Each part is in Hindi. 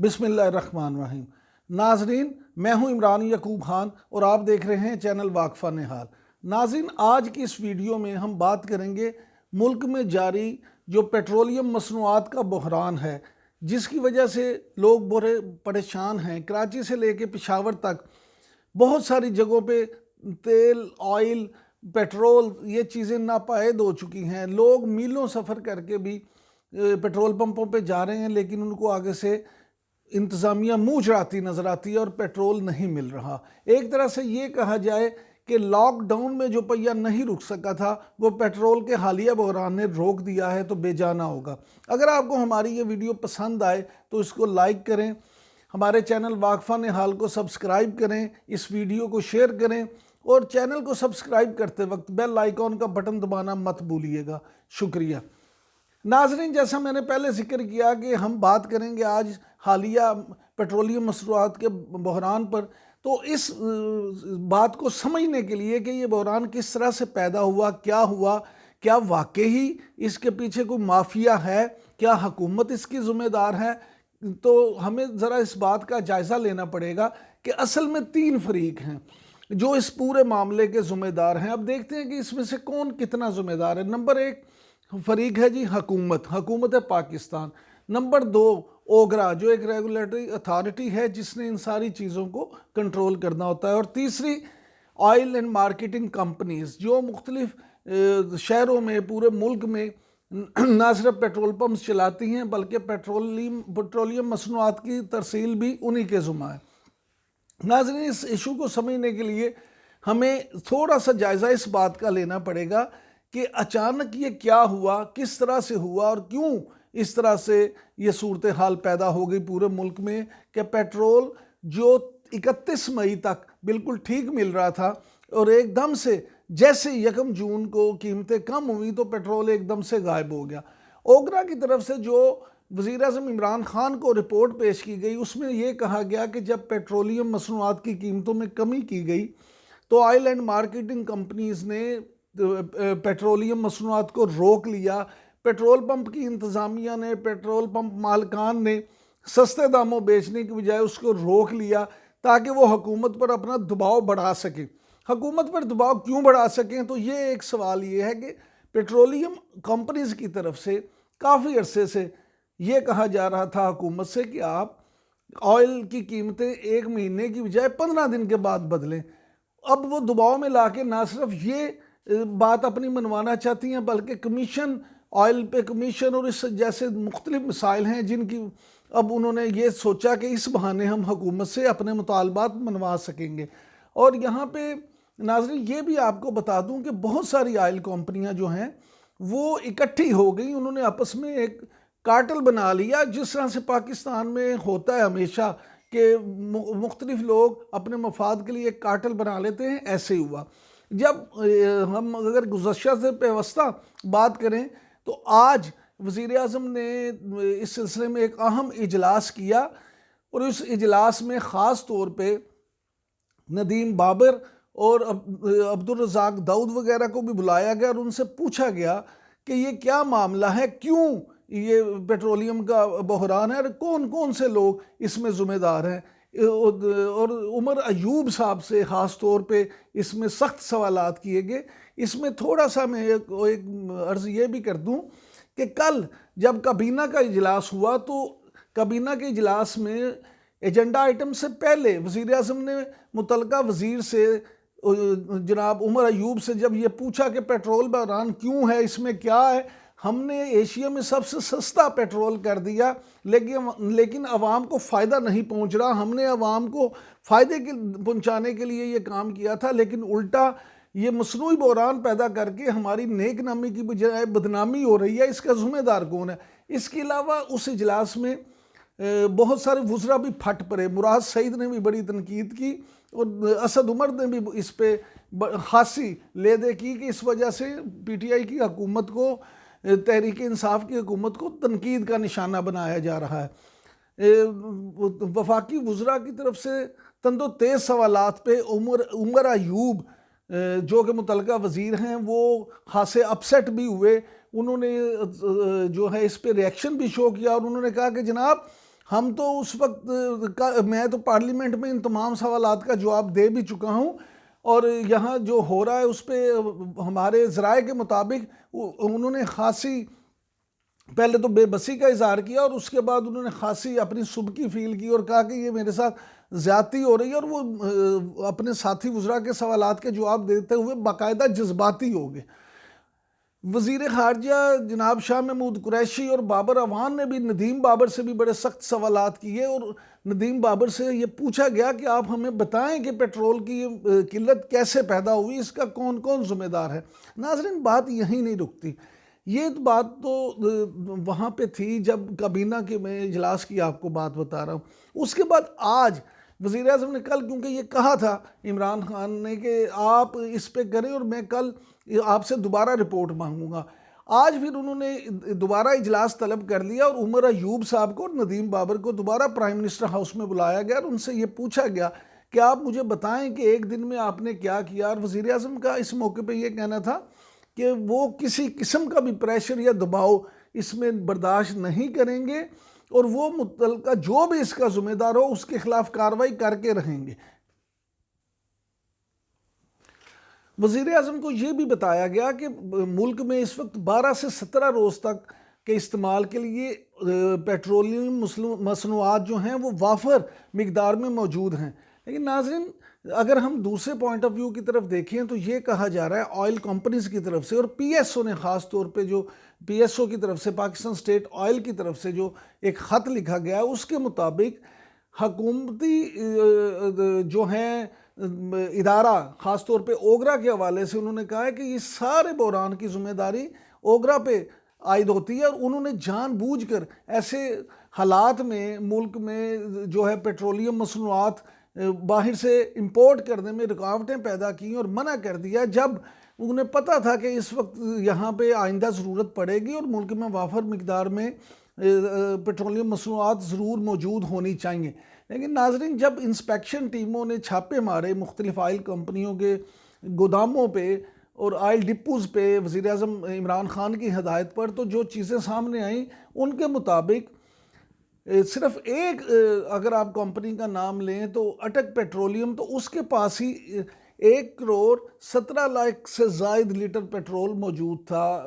बिस्मिल्लाहिर्रहमानिर्रहीम। नाजरीन, मैं हूं इमरान यकूब खान और आप देख रहे हैं चैनल वाकफा निहाल। नाजरीन, आज की इस वीडियो में हम बात करेंगे मुल्क में जारी जो पेट्रोलियम मसनूआत का बहरान है, जिसकी वजह से लोग बड़े परेशान हैं। कराची से लेके पेशावर तक बहुत सारी जगहों पे तेल, ऑयल, पेट्रोल ये चीज़ें नापायद हो चुकी हैं। लोग मीलों सफ़र करके भी पेट्रोल पंपों पे जा रहे हैं, लेकिन उनको आगे से इंतज़ामिया मुँह चढ़ाती नज़र आती है और पेट्रोल नहीं मिल रहा। एक तरह से ये कहा जाए कि लॉकडाउन में जो पहिया नहीं रुक सका था, वो पेट्रोल के हालिया बहरान ने रोक दिया है, तो बेजाना होगा। अगर आपको हमारी ये वीडियो पसंद आए तो इसको लाइक करें, हमारे चैनल वाकफा निहाल को सब्सक्राइब करें, इस वीडियो को शेयर करें और चैनल को सब्सक्राइब करते वक्त बेल आइकॉन का बटन दबाना मत भूलिएगा। शुक्रिया। नाजरीन, जैसा मैंने पहले जिक्र किया कि हम बात करेंगे आज हालिया पेट्रोलियम मसनूआत के बहरान पर, तो इस बात को समझने के लिए कि ये बहरान किस तरह से पैदा हुआ, क्या वाकई इसके पीछे कोई माफिया है, क्या हुकूमत इसकी ज़िम्मेदार है, तो हमें ज़रा इस बात का जायज़ा लेना पड़ेगा कि असल में तीन फरीक हैं जो इस पूरे मामले के ज़िम्मेदार हैं। अब देखते हैं कि इसमें से कौन कितना ज़िम्मेदार है। नंबर एक फरीक है जी हुकूमत है पाकिस्तान। नंबर दो ओगरा, जो एक रेगुलेटरी अथॉरिटी है जिसने इन सारी चीज़ों को कंट्रोल करना होता है। और तीसरी ऑयल एंड मार्केटिंग कंपनीज, जो मुख्तलिफ शहरों में पूरे मुल्क में ना सिर्फ पेट्रोल पंप चलाती हैं बल्कि पेट्रोलियम मसनूआत की तरसील भी उन्हीं के ज़ुम्मा है। नाज़रीन, इस इशू को समझने के लिए हमें थोड़ा सा जायज़ा इस बात का लेना पड़ेगा कि अचानक ये क्या हुआ, किस तरह से हुआ और क्यों इस तरह से ये सूरत हाल पैदा हो गई पूरे मुल्क में कि पेट्रोल जो 31 मई तक बिल्कुल ठीक मिल रहा था और एकदम से जैसे 1 जून को कीमतें कम हुई तो पेट्रोल एकदम से गायब हो गया। ओगरा की तरफ से जो वज़ीर-ए-आज़म इमरान खान को रिपोर्ट पेश की गई, उसमें यह कहा गया कि जब पेट्रोलियम मसनूआत की कीमतों में कमी की गई तो ऑयल एंड मार्केटिंग कंपनीज ने पेट्रोलियम मसनूआत को रोक लिया। पेट्रोल पंप की इंतज़ामिया ने, पेट्रोल पंप मालिकान ने सस्ते दामों बेचने की बजाय उसको रोक लिया ताकि वो हुकूमत पर अपना दबाव बढ़ा सकें। हुकूमत पर दबाव क्यों बढ़ा सकें, तो ये एक सवाल ये है कि पेट्रोलियम कंपनीज की तरफ से काफ़ी अरसे से ये कहा जा रहा था हुकूमत से कि आप ऑयल की कीमतें 1 महीने की बजाय 15 दिन के बाद बदलें। अब वो दबाव में ला के ना सिर्फ ये बात अपनी मनवाना चाहती हैं बल्कि कमीशन, ऑयल पे कमीशन और इस जैसे मुख्तलिफ मसाइल हैं जिनकी अब उन्होंने ये सोचा कि इस बहाने हम हुकूमत से अपने मुतालबात मनवा सकेंगे। और यहाँ पे नाज़रीन ये भी आपको बता दूँ कि बहुत सारी ऑयल कंपनियाँ जो हैं वो इकट्ठी हो गई, उन्होंने आपस में एक कार्टेल बना लिया, जिस तरह से पाकिस्तान में होता है हमेशा कि मुख्तलिफ लोग अपने मफाद के लिए एक कार्टेल बना लेते हैं, ऐसे ही हुआ। जब हम अगर गुज़श्ता से पेवस्ता बात करें तो आज वज़ीर-ए-आज़म ने इस सिलसिले में एक अहम इजलास किया और उस इजलास में ख़ास तौर पे नदीम बाबर और अब्दुल रज़ाक दाऊद वगैरह को भी बुलाया गया और उनसे पूछा गया कि ये क्या मामला है, क्यों ये पेट्रोलियम का बहरान है और कौन कौन से लोग इसमें ज़िम्मेदार हैं। और उमर अयूब साहब से ख़ास तौर पे इसमें सख्त सवालात किए गए। इसमें थोड़ा सा मैं एक अर्ज़ ये भी कर दूं कि कल जब काबीना का इजलास हुआ तो काबीना के इजलास में एजेंडा आइटम से पहले वज़ीर-ए-आज़म ने मुतलका वज़ीर से जनाब उमर अयूब से जब ये पूछा कि पेट्रोल बहरान क्यों है, इसमें क्या है, हमने एशिया में सबसे सस्ता पेट्रोल कर दिया लेकिन आवाम को फ़ायदा नहीं पहुंच रहा। हमने आवाम को फ़ायदे पहुंचाने के लिए ये काम किया था, लेकिन उल्टा ये मसनूई बहरान पैदा करके हमारी नेक नामी की बजाय बदनामी हो रही है। इसका ज़िम्मेदार कौन है? इसके अलावा उस इजलास में बहुत सारे वुज़रा भी फट पड़े। मुराद सईद ने भी बड़ी तनकीद की और असद उमर ने भी इस पर खासी ले दे की कि इस वजह से PTI की हुकूमत को, तहरीक इंसाफ की हुकूमत को तनकीद का निशाना बनाया जा रहा है। वफाकी वुज़रा की तरफ से तंदो तेज़ सवालात पे उमर अयूब जो कि मुतलका वज़ीर हैं वो खासे अपसेट भी हुए। उन्होंने जो है इस पे रिएक्शन भी शो किया और उन्होंने कहा कि जनाब हम तो उस वक्त मैं तो पार्लियामेंट में इन तमाम सवालात का जवाब दे भी चुका हूँ, और यहाँ जो हो रहा है उस पर हमारे ज़राए के मुताबिक उन्होंने खासी पहले तो बेबसी का इजहार किया, और उसके बाद उन्होंने खासी अपनी सुबकी फील की और कहा कि ये मेरे साथ ज़्यादती हो रही है, और वो अपने साथी वज़रा के सवालात के जवाब देते हुए बाकायदा जज्बाती हो गए। वज़ीर ख़ारजा जनाब शाह महमूद कुरैशी और बाबर अवान ने भी नदीम बाबर से भी बड़े सख्त सवालात किए, और नदीम बाबर से ये पूछा गया कि आप हमें बताएं कि पेट्रोल की ये किल्लत कैसे पैदा हुई, इसका कौन कौन ज़िम्मेदार है। नाज़रीन, बात यहीं नहीं रुकती, ये बात तो वहाँ पे थी जब काबीना के मैं इजलास की आपको बात बता रहा हूँ। उसके बाद आज वज़ीर आज़म ने कल, क्योंकि ये कहा था इमरान खान ने कि आप इस पे करें और मैं कल आपसे दोबारा रिपोर्ट मांगूंगा, आज फिर उन्होंने दोबारा इजलास तलब कर लिया और उमर अयूब साहब को और नदीम बाबर को दोबारा प्राइम मिनिस्टर हाउस में बुलाया गया और उनसे ये पूछा गया कि आप मुझे बताएं कि एक दिन में आपने क्या किया। और वज़ीर आज़म का इस मौके पे ये कहना था कि वो किसी किस्म का भी प्रेशर या दबाव इसमें बर्दाश्त नहीं करेंगे, और वो मुतल्लिका जो भी इसका ज़िम्मेदार हो उसके खिलाफ कार्रवाई करके रहेंगे। वज़ीर आज़म को ये भी बताया गया कि मुल्क में इस वक्त 12 से 17 रोज़ तक के इस्तेमाल के लिए पेट्रोलियम मसनूआत जो हैं वो वाफर मिकदार में मौजूद हैं। लेकिन नाज़रीन, अगर हम दूसरे पॉइंट ऑफ व्यू की तरफ देखें तो ये कहा जा रहा है ऑयल कंपनीज़ की तरफ से, और पीएसओ ने ख़ास तौर पे जो पीएसओ की तरफ से पाकिस्तान स्टेट ऑयल की तरफ से जो एक ख़त लिखा गया है उसके मुताबिक हकूमती जो हैं इदारा ख़ास तौर पे ओगरा के हवाले से उन्होंने कहा है कि ये सारे बहरान की ज़िम्मेदारी ओगरा पे आयद होती है, और उन्होंने जानबूझकर ऐसे हालात में मुल्क में जो है पेट्रोलियम मसनूआत बाहर से इंपोर्ट करने में रुकावटें पैदा की और मना कर दिया, जब उन्हें पता था कि इस वक्त यहाँ पे आइंदा ज़रूरत पड़ेगी और मुल्क में वाफर मिकदार में पेट्रोलियम मसनूआत ज़रूर मौजूद होनी चाहिए। लेकिन नाजरीन, जब इंस्पेक्शन टीमों ने छापे मारे मुख्तलिफ ऑयल कंपनियों के गोदामों पे और ऑयल डिपोज़ पे वज़ीर आज़म इमरान खान की हदायत पर, तो जो चीज़ें सामने आईं उनके मुताबिक सिर्फ एक अगर आप कंपनी का नाम लें तो अटक पेट्रोलियम, तो उसके पास ही 1,17,00,000 से ज़ायद लीटर पेट्रोल मौजूद था,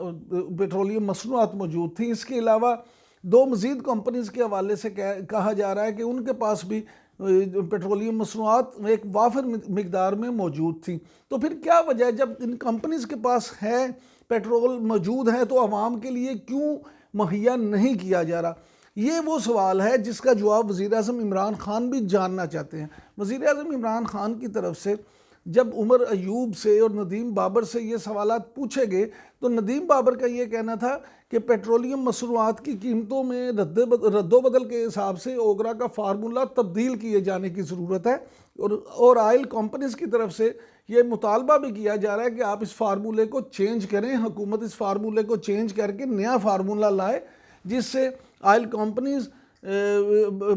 पेट्रोलियम मसनूआत मौजूद थी। इसके अलावा दो मज़ीद कंपनीज़ के हवाले से कहा जा रहा है कि उनके पास भी पेट्रोलियम मसनूआत एक वाफर मिकदार में मौजूद थी। तो फिर क्या वजह है, जब इन कंपनीज़ के पास है पेट्रोल मौजूद है तो आवाम के लिए क्यों मुहैया नहीं किया जा रहा? ये वो सवाल है जिसका जवाब वज़ीर आज़म इमरान खान भी जानना चाहते हैं। वज़ीर आज़म इमरान खान की तरफ से जब उमर अयूब से और नदीम बाबर से ये सवालात पूछे गए तो नदीम बाबर का ये कहना था कि पेट्रोलियम मसनूआत की कीमतों में रद्दोबदल के हिसाब से ओगरा का फार्मूला तब्दील किए जाने की ज़रूरत है, और ऑयल कंपनीज़ की तरफ से ये मुतालबा भी किया जा रहा है कि आप इस फार्मूले को चेंज करें, हुकूमत इस फार्मूले को चेंज करके नया फार्मूला लाए जिससे ऑयल कंपनीज़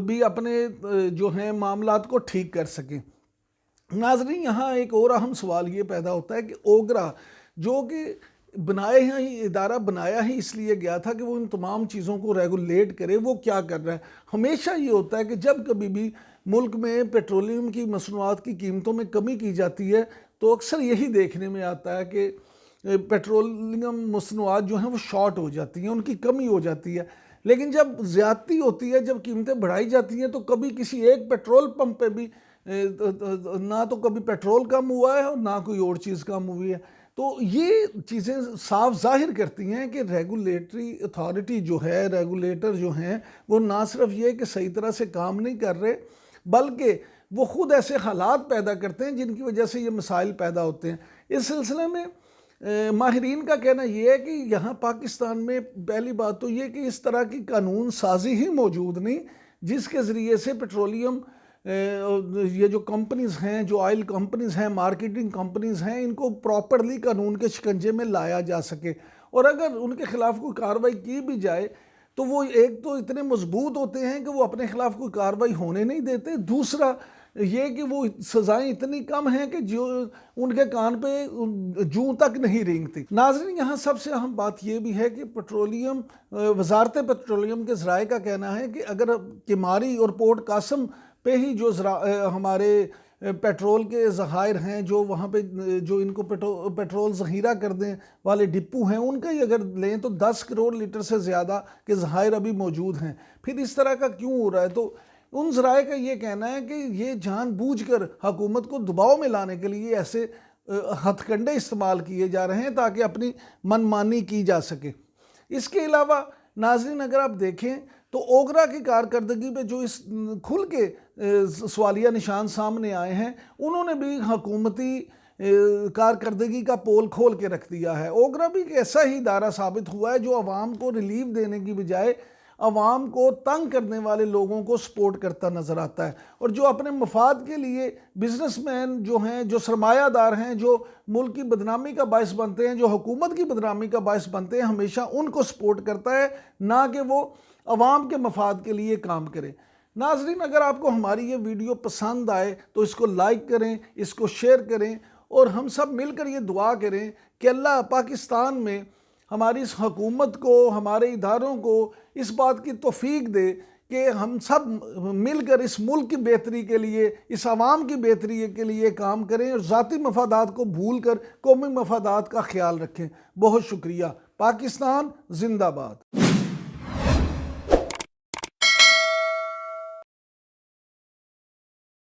भी अपने जो हैं मामलात को ठीक कर सकें। नाज़रीन, यहाँ एक और अहम सवाल ये पैदा होता है कि ओगरा जो कि बनाए हैं ही इदारा बनाया ही इसलिए गया था कि वो इन तमाम चीज़ों को रेगुलेट करे, वो क्या कर रहा है? हमेशा ये होता है कि जब कभी भी मुल्क में पेट्रोलियम की मसनूआत की कीमतों में कमी की जाती है तो अक्सर यही देखने में आता है कि पेट्रोलियम मसनूआत जो हैं वो शॉर्ट हो जाती हैं, उनकी कमी हो जाती है। लेकिन जब ज़्यादती होती है, जब कीमतें बढ़ाई जाती हैं तो कभी किसी एक पेट्रोल पंप पे भी ना तो कभी पेट्रोल कम हुआ है और ना कोई और चीज़ कम हुई है। तो ये चीज़ें साफ जाहिर करती हैं कि रेगुलेटरी अथॉरिटी जो है, रेगुलेटर जो हैं, वो ना सिर्फ ये कि सही तरह से काम नहीं कर रहे बल्कि वो ख़ुद ऐसे हालात पैदा करते हैं जिनकी वजह से ये मसाइल पैदा होते हैं। इस सिलसिले में माहिरीन का कहना ये है कि यहाँ पाकिस्तान में पहली बात तो ये कि इस तरह की कानून साजी ही मौजूद नहीं जिसके ज़रिए से पेट्रोलियम ये जो कंपनीज़ हैं, जो ऑयल कंपनीज़ हैं, मार्केटिंग कंपनीज़ हैं, इनको प्रॉपरली कानून के शिकंजे में लाया जा सके। और अगर उनके ख़िलाफ़ कोई कार्रवाई की भी जाए तो वो एक तो इतने मजबूत होते हैं कि वो अपने ख़िलाफ़ कोई कार्रवाई होने नहीं देते, दूसरा ये कि वो सज़ाएं इतनी कम हैं कि जो उनके कान पे जूं तक नहीं रेंगती। नाज़रीन, यहाँ सबसे अहम बात ये भी है कि पेट्रोलियम वजारत पेट्रोलियम के ज़राए का कहना है कि अगर किमारी और पोर्ट कासम पे ही जो हमारे पेट्रोल के ज़खायर हैं, जो वहाँ पे जो इनको पेट्रोल ज़ख़ीरा करने वाले डिपो हैं, उनका ही अगर लें तो 10 करोड़ लीटर से ज़्यादा के ज़खायर अभी मौजूद हैं। फिर इस तरह का क्यों हो रहा है? तो उन ज़राए का ये कहना है कि ये जानबूझकर हुकूमत को दबाव में लाने के लिए ऐसे हथकंडे इस्तेमाल किए जा रहे हैं ताकि अपनी मनमानी की जा सके। इसके अलावा नाज़रीन, अगर आप देखें तो ओगरा की कारकर्दगी पे जो इस खुल के सवालिया निशान सामने आए हैं, उन्होंने भी हुकूमती कारकर्दगी का पोल खोल के रख दिया है। ओगरा भी एक ऐसा ही इदारा साबित हुआ है जो आवाम को रिलीफ देने की बजाय अवाम को तंग करने वाले लोगों को सपोर्ट करता नज़र आता है, और जो अपने मफाद के लिए बिजनेसमैन जो हैं, जो सरमायादार हैं, जो मुल्क की बदनामी का बायस बनते हैं, जो हुकूमत की बदनामी का बायस बनते हैं, हमेशा उनको सपोर्ट करता है, ना कि वो अवाम के मफाद के लिए काम करे। नाजरीन, अगर आपको हमारी ये वीडियो पसंद आए तो इसको लाइक करें, इसको शेयर करें, और हम सब मिलकर ये दुआ करें कि अल्लाह पाकिस्तान में हमारी इस हुकूमत को, हमारे इदारों को इस बात की तौफीक दे कि हम सब मिलकर इस मुल्क की बेहतरी के लिए, इस आवाम की बेहतरी के लिए काम करें और ज़ाती मफादात को भूल कर कौमी मफादात का ख्याल रखें। बहुत शुक्रिया। पाकिस्तान जिंदाबाद।